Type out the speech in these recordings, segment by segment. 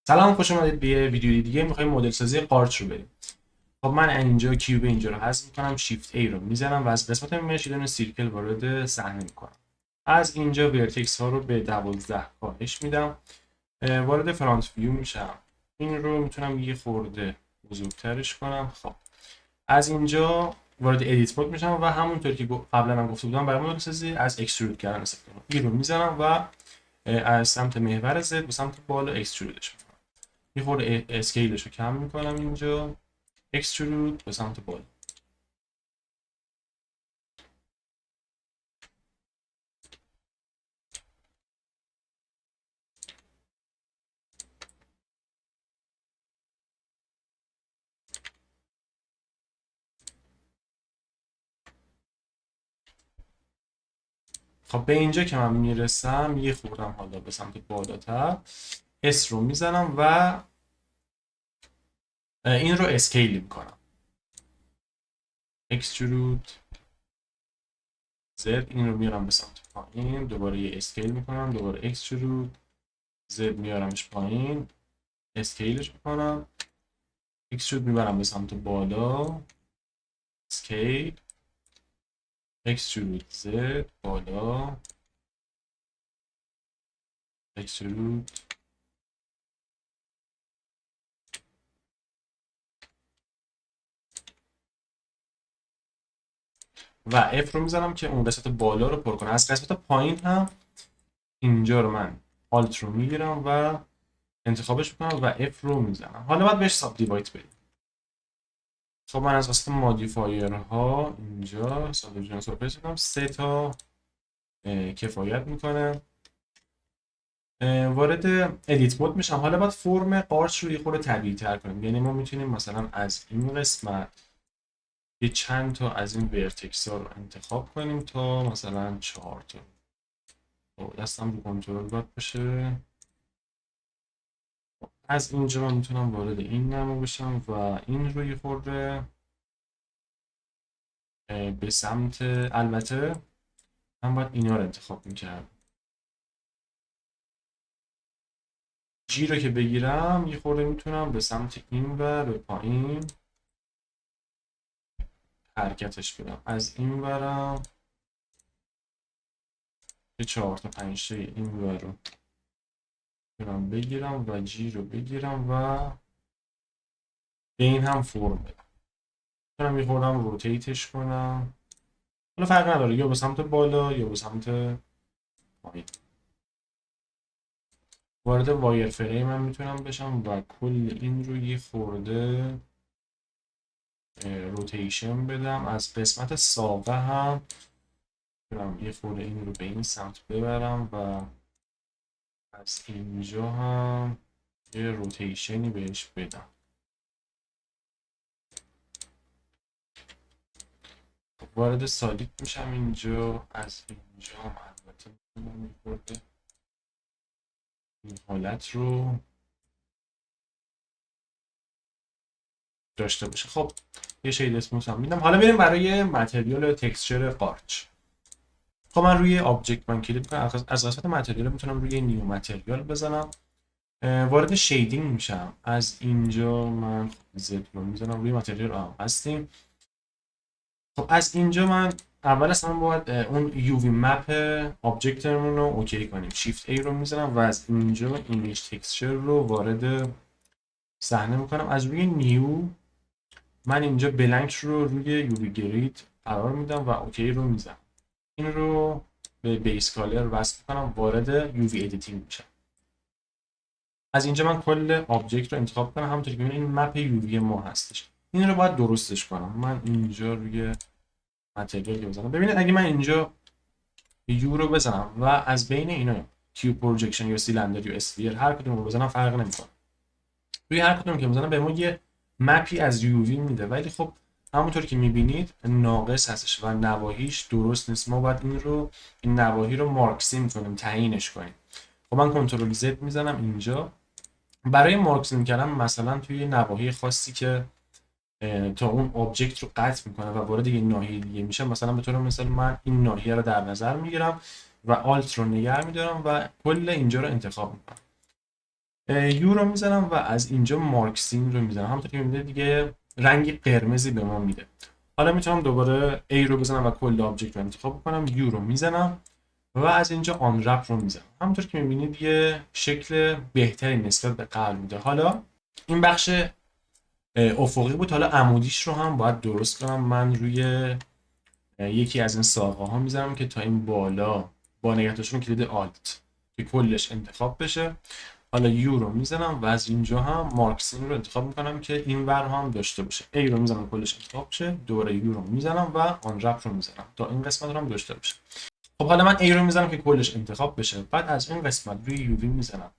سلام، خوش اومدید به یه ویدیو دیگه. میخوایم مدل سازی قارچ رو بریم. خب من اینجا کیوب اینجا رو حذف میکنم، شیفت A رو میزنم و از قسمت میمش یه دونه سیرکل وارد صحنه میکنم. از اینجا ورتکس ها رو به 12 کاهش میدم. وارد فرانت ویو میشم. این رو میتونم یه خورده بزرگترش کنم. خب از اینجا وارد ادیت مود میشم و همونطور که قبلا هم گفته بودم برای مدل سازی از اکسترود کردن استفاده میکنم. این رو میزنم و از سمت محور زد به سمت بالا اکسترودش میکنم. یه خورده اسکیلش رو کم میکنم اینجا، اکسترود به سمت بالا. خب به اینجا که من میرسم یه خوردم حالا به سمت بالاتر اس رو میزنم و این رو اسکیل میکنم. اکسترود زد، این رو میارم به سمت پایین، دوباره یه اسکیل میکنم، دوباره اکسترود زد میارمش پایین، اسکیلش میکنم، اکسترود میبرم به سمت بالا، اسکیل، اکسترود زد بالا، اکسترود. و اف رو میزنم که اون قسمت بالا رو پر کنه. از قسمت پایین هم اینجا رو من آلت رو میگیرم و انتخابش میکنم و اف رو میزنم. حالا باید بهش ساب دیوایت بدیم. خب من از قسمت مودیفایر ها اینجا ساب سورفیس میکنم، 3 تا کفایت میکنه. وارد ادیت مود میشم. حالا باید فرم قارچ رو یه خورده طبیعی تر کنیم. یعنی ما میتونیم مثلا از این قسمت یه چند تا از این ورتکس ها رو انتخاب کنیم تا مثلا 4 تا. دستم رو کنترل باید باشه. از اینجا من میتونم وارد این نمو بشم و این رو یه خورده به سمت، البته من باید اینا رو انتخاب میکردم. جی رو که بگیرم یه خورده میتونم به سمت این و به پایین حرکتش بدم. از این ورم یه 4 تا 5 تا این ور رو میتونم بگیرم و جی رو بگیرم و به این هم فرم بدم. میتونم یه خوردم روتیتش کنم. حالا فرق نداره، یا به سمت بالا یا به سمت پایین. وارد وایر فریم هم میتونم بشم و کل این رو یه خورده روتیشن بدم. از قسمت ساقه هم میتونم یه خورده این رو به این سمت ببرم و از اینجا هم یه روتیشنی بهش بدم. وارد سالیت میشم اینجا. از اینجا هم البته میتونم یه خورده این حالت رو داشته باشه. خب یه شید اسموس هم میدم. حالا بریم برای متریال تکسچر قارچ. خب من روی آبجکت من کلیک کنم، از قسمت متریال میتونم روی نیو متریال بزنم. وارد شیدینگ میشم. از اینجا من زد رو میزنم روی متریال هستیم. خب از اینجا من اول اصلا باید اون یووی مپ آبجکتمون رو اوکی کنیم. شیفت A رو میزنم و از اینجا ایمیج تکسچر رو وارد صحنه میکنم. از روی نیو من اینجا بلنک رو روی یووی گرید قرار میدم و اوکی رو میزنم. این رو به بیس کالر وصل میکنم، وارد یووی ادیتینگ میشم. از اینجا من کل آبجکت رو انتخاب کنم. همونطوری که می‌بینید این مپ یووی ما هستش. این رو باید درستش کنم. من اینجا روی متریال بزنم. ببینید اگه من اینجا یو رو بزنم و از بین اینا کیو پروجکشن یا سیلندر یا اسفیر هر کدوم رو بزنم فرق نمیکنه. روی هر کدوم که بزنم به ما یه مپی از یووی میده، ولی خب همونطور که میبینید ناقص هستش و نواحیش درست نیست. ما باید این نواحی رو مارکسیم کنیم، تعیینش کنیم. خب من کنترل زد میزنم اینجا. برای مارکسیم کردن مثلا توی نواحی خاصی که تا اون آبجکت رو قطع میکنه و وارد یه ناحیه دیگه میشه، مثلا به طور مثال من این ناحیه رو در نظر میگیرم و آلت رو نگه میدارم و کل اینجا رو انتخاب میکنم. یو رو میزنم و از اینجا مارکسین رو میزنم. همونطور که میبینید دیگه رنگ قرمزی به ما میده. حالا میتونم دوباره A رو بزنم و کل آبجکت رو انتخاب کنم، یو رو میزنم و از اینجا آن رپ رو میزنم. همونطور که میبینید یه شکل بهتری نسبت به قبل میده. حالا این بخش افقی بود، حالا عمودیش رو هم باید درست کنم. من روی یکی از این ساقه ها میزنم که تا این بالا با نگهداشتن کلید آلت که کلش انتخاب بشه. حالا یو رو میزنم و از اینجا هم مارکسین رو انتخاب میکنم که این ور هم داشته باشه. ای رو میزنم کلش انتخاب بشه، دوباره یو رو میزنم و آن رپ رو میزنم تا این قسمت رو هم داشته باشه. خب حالا من ای رو میزنم که کلش انتخاب بشه، بعد از این قسمت روی یووی میزنم،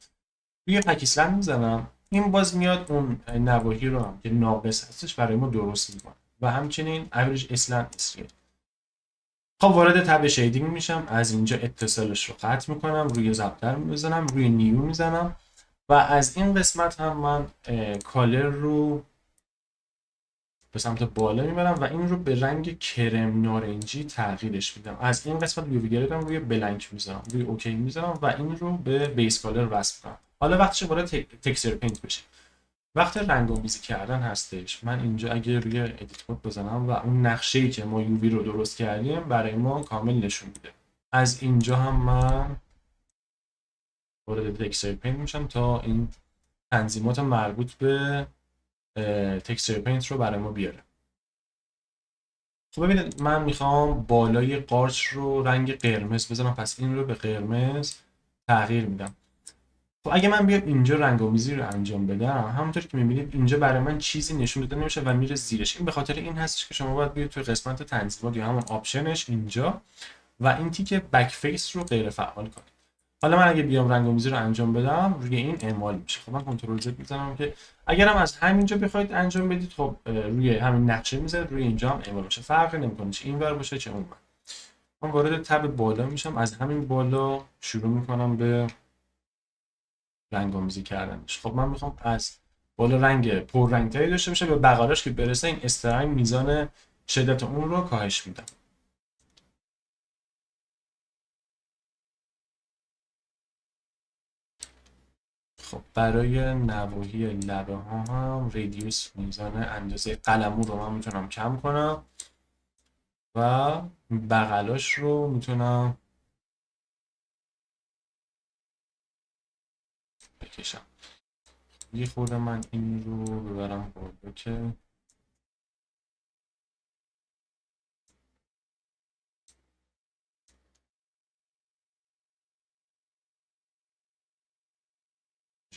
روی پاکستان میزنم، این باز میاد اون نواحی رو هم که ناقص هستش برای ما درست میکنه و همچنین اوریج اسلند اسکیل. خب وارد تب شیدینگ میشم، از اینجا اتصالش رو قطع میکنم، روی ضبطر میزنم، روی نیو میزنم و از این قسمت هم من کالر رو به سمت بالا میبرم و این رو به رنگ کرم نارنجی تغییرش میدم. از این قسمت یووی گردم روی بلنک میذارم، روی اوکی میذارم و این رو به بیس کالر وصل کنم. حالا وقتش وارد تکسچر پینت بشه، وقت رنگ‌آمیزی کردن هستش. من اینجا اگه روی ادیت کد بزنم و اون نقشه‌ای که ما یووی رو درست کردیم برای ما کامل نشون میده. از اینجا هم من وارد تکسچر پینت میشم تا این تنظیمات مربوط به تکسچر پینت رو برای ما بیاره. خب ببینید من میخوام بالای قارچ رو رنگ قرمز بزنم، پس این رو به قرمز تغییر میدم. خب اگه من بیام اینجا رنگ‌آمیزی رو انجام بدم، همونطور که میبینید اینجا برای من چیزی نشون داده نمیشه و میره زیرش. این به خاطر این هستش که شما باید بیاید توی قسمت تنظیمات یا همون آپشنش اینجا و این تیک بک فیس رو غیر فعال کنید. حالا من اگه بیام رنگ‌آمیزی رو انجام بدم روی این اعمال میشه. خب من کنترل زد میزنم که اگرم از همینجا بخواید انجام بدید، خب روی همین نقشه میذارید، روی اینجا هم اعمال میشه، فرقی نمیکنه چه اینور باشه چه اونور. من وارد تب بالا میشم، از همین بالا شروع میکنم به رنگ‌آمیزی کردنش. خب من میخوام از بالا رنگ پررنگ‌تری داشته باشه، به بغلاش که برسه این استرنگ میزان شدت اون رو کاهش میدم. خب برای نواحی لبه ها هم ریدیوس میزان اندازه قلمو رو من میتونم کم کنم و بغلاش رو میتونم بکشم. یه خورده من این رو ببرم بالا که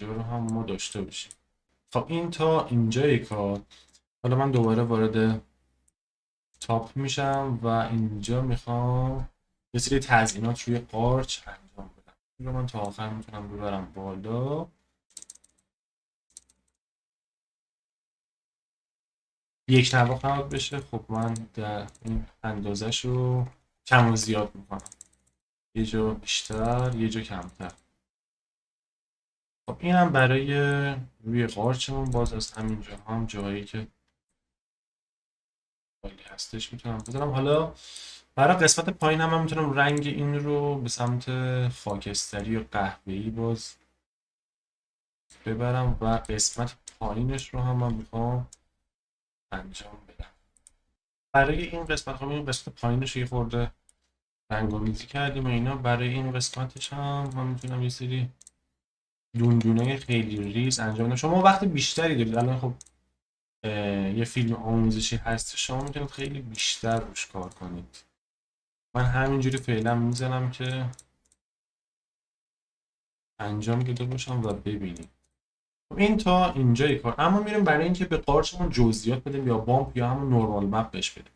اینجا رو هم ما داشته باشیم. خب این تا اینجای کار. حالا من دوباره وارد تاپ میشم و اینجا میخوام یه سری تزیینات روی قارچ انجام بدم. این رو من تا آخر میتونم ببرم بالا. یک نواخت قرار بشه. خب من در این اندازش رو کم و زیاد میکنم، یه جا بیشتر یه جا کمتر. خب این هم برای روی قارچمون باز از همینجا هم جایی که خالی هستش میتونم بذارم. حالا برای قسمت پایین هم من میتونم رنگ این رو به سمت خاکستری و قهوه‌ای باز ببرم و قسمت پایینش رو هم من میخوام انجام بدم. برای این قسمت خب این قسمت پایینش یه خورده رنگ‌آمیزی کردیم و اینا. برای این قسمتش هم من میتونم یه سری دونه خیلی ریز انجام بدم. شما وقت بیشتری دارید الان. خب یه فیلم آموزشی هست، شما میتونید خیلی بیشتر روش کار کنید. من همینجوری فعلا میزنم که انجام داده باشم و ببینید. این تا اینجای کار. اما میریم برای اینکه به قارچمون جزئیات بدیم یا بامپ یا همون نورمال مپ بهش بدیم.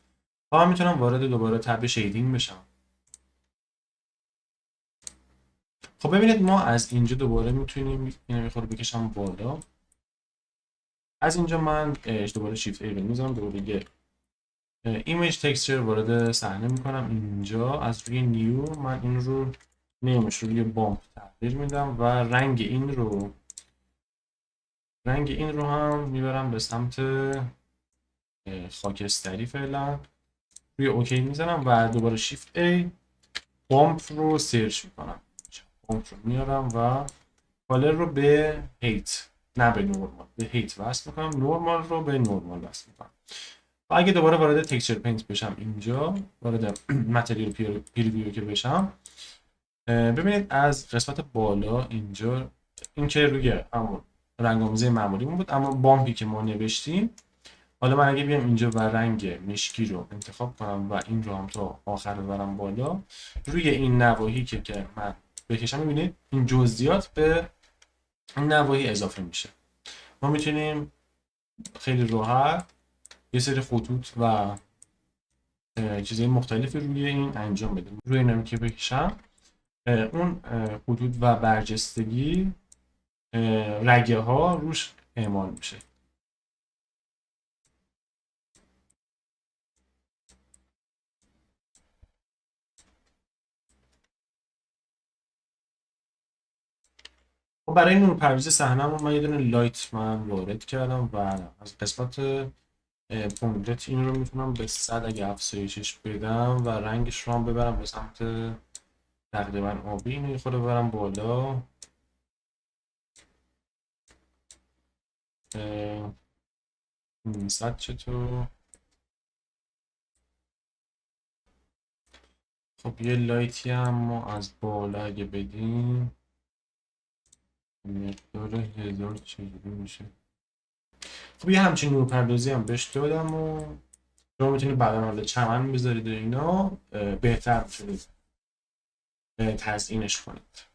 من میتونم وارد دوباره تب شیدینگ بشم. خب ببینید ما از اینجا دوباره میتونیم اینو میخوره بکشم بالا. از اینجا من دوباره شیفت ای رو میزنم، دوباره یه ایمیج تکسچر وارد صحنه میکنم. اینجا از روی نیو من این رو نیمش رو روی بامپ تغییر میدم و رنگ این رو هم میبرم به سمت خاکستری فعلا. روی اوکی میزنم و دوباره شیفت ای بامپ رو سرچ میکنم. بامپ رو میارم و کالر رو به هیت، نه به نورمال، به هیت وصل میکنم، نورمال رو به نورمال وصل میکنم. و اگه دوباره وارد تکسچر پینت بشم اینجا، وارد متریال پریویو که بشم، ببینید از قسمت بالا اینجا، این که روی همون رنگ آمیزه معمولیمون بود، اما بامپی که ما نوشتیم، حالا من اگه بیام اینجا و رنگ مشکی رو انتخاب کنم و این رو هم تا آخر ببرم بالا، روی این نواحی که من بکشم، میبینید این جزئیات به این نواحی اضافه میشه. ما میتونیم خیلی راحت یه سری خطوط و چیزهای مختلفی روی این انجام بدیم. روی اینم که بکشم، اون خطوط و برجستگی رگه ها روش اعمال میشه. و برای نورپردازی صحنه‌مون من یه دونه لایت وارد کردم و از قسمت پونگلت این رو میتونم به 100 اگه افزایشش بدم و رنگش رو هم ببرم به سمت تقریبا آبی، اینو یه خورده ببرم بالا. 500 چطور؟ خب یه لایتی هم ما از بالا اگه بدیم، مقدار 1000 چجوری میشه؟ خب یه همچین نورپردازی هم بهش دادم و شما میتونید بعدا حالا چمن بذارید و اینا بهتر میتونید تزیینش کنید.